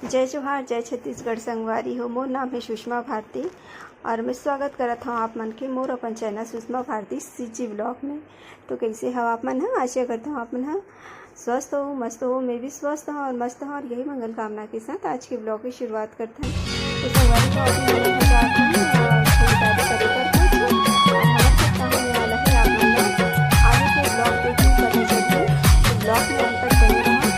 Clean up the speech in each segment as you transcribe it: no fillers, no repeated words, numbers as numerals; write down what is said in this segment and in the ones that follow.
जय जोहार, जय छत्तीसगढ़ संगवारी हो। मोर नाम है सुषमा भारती और मैं स्वागत करत हूँ आप मन के मोर अपन channel Sushma Bharati CG blog में। तो कैसे हो आप मन? आशा करता हूँ आप मन स्वस्थ हो, मस्त हो। मैं भी स्वस्थ हूँ और मस्त हूँ और यही मंगल कामना के साथ आज के ब्लॉग की शुरुआत करते हैं। तो संगवारी को अभी मन खरीदारी करे कर और हमारा सप्ताह होने वाला है। आप मन आगे के ब्लॉग देखिए, पता चलिए तो ब्लॉग में अंत तक बने रहा।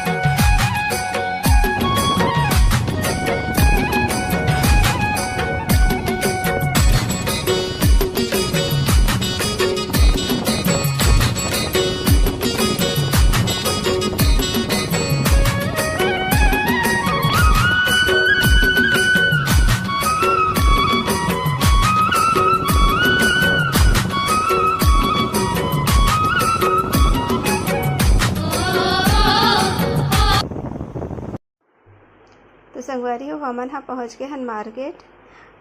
तो संगवारी हो हमन हा पहुँच गए हन मार्केट।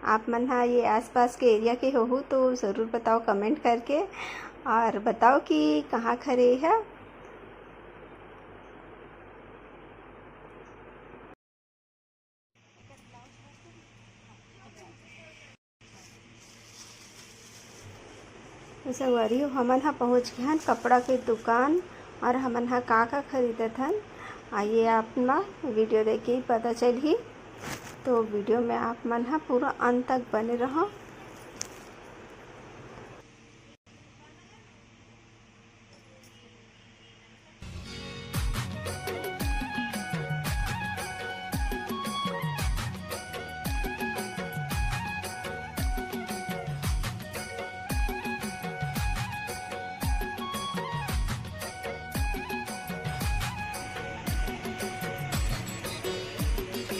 आप मन हा ये आसपास के एरिया के हो तो ज़रूर बताओ कमेंट करके और बताओ कि कहाँ खरे है। तो संगवारी हो हमन हा पहुँच गए हन कपड़ा के दुकान और हमन हा का खरीदत हन आइए आप ना वीडियो देख के ही पता चली। तो वीडियो में आप मन हा पूरा अंत तक बने रहो।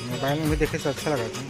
मोबाइल में भी देखे से अच्छा लगा था।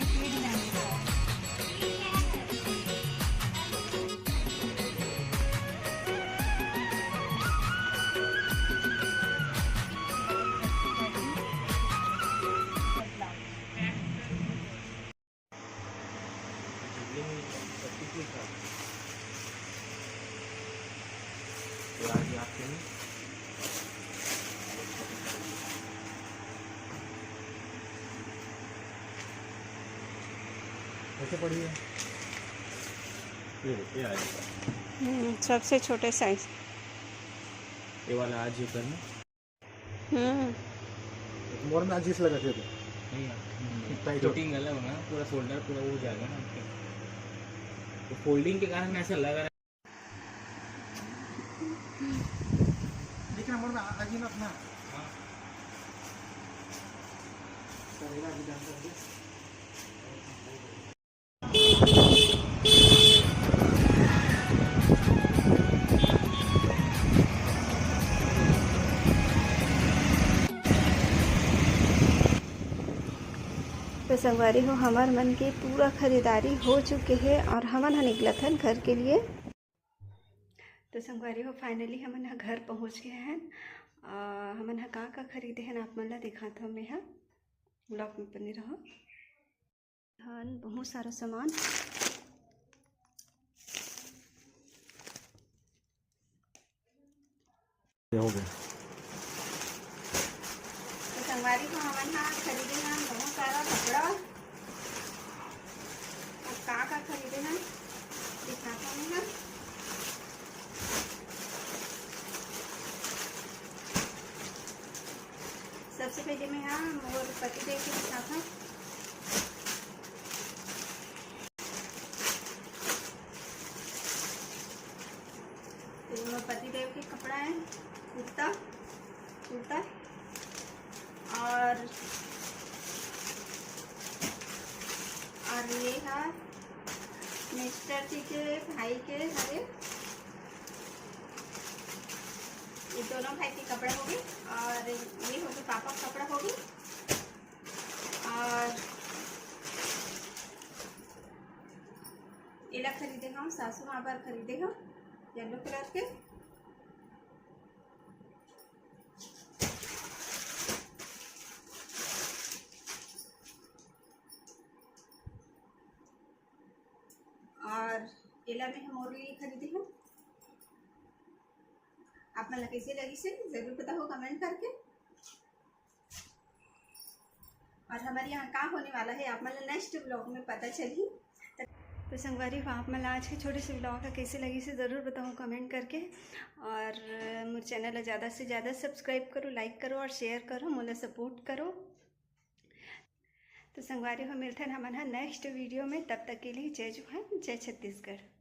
कैसे पड़ी है? ये आज सबसे छोटे साइज ये वाला आज ये करना मोर में आज इस लगा थे तो नहीं फिटिंग अलग होना पूरा शोल्डर पूरा वो हो जाएगा ना तो फोल्डिंग के कारण ऐसा लग रहा है। लेकिन मोर में आज ही ना अपना करेगा भी जान कर तो संगवारी हो हमार मन के पूरा खरीदारी हो चुके हैं और हमन हा निकलत हन घर के लिए। तो संगवारी हो फाइनली हमन हा घर पहुंच गए हैं। हमन हा का खरीदे हैं आप मन ला दिखात हूँ मैं। ब्लॉग में बने रहो। हन बहुत सारा सामान हो गया। तो संगवारी को हमन हा खरीदे हैं बहुत सारा कपड़ा और का खरीदे हैं दिखाता हूँ मैं। सबसे पहले मैं यहाँ मोर पति देव के दिखाता हूँ। तो मोर पति देव के कपड़ा है कुर्ता कुर्ता और ये है मिस्टर जी के भाई के हरे ये दोनों भाई के कपड़ा होगी और ये होगी पापा का कपड़ा होगी और इला खरीदे हम सासू माँ बार खरीदे हम येलो कलर के। और इला में हम और लिए खरीदे हैं। आप मन कैसे लगी से जरूर पता हो कमेंट करके। और हमारे यहाँ कहाँ होने वाला है आप मतलब नेक्स्ट ब्लॉग में पता चली। तो संगवारी हो आप मतलब आज के छोटे से ब्लॉग का कैसे लगी से ज़रूर बताओ कमेंट करके। और मेरे चैनल ज़्यादा से ज़्यादा सब्सक्राइब करो, लाइक करो और शेयर करो, मुझे सपोर्ट करो। तो संगवारी हो मिलते हैं हमारा नेक्स्ट वीडियो में, तब तक के लिए जय जोहार, जय छत्तीसगढ़।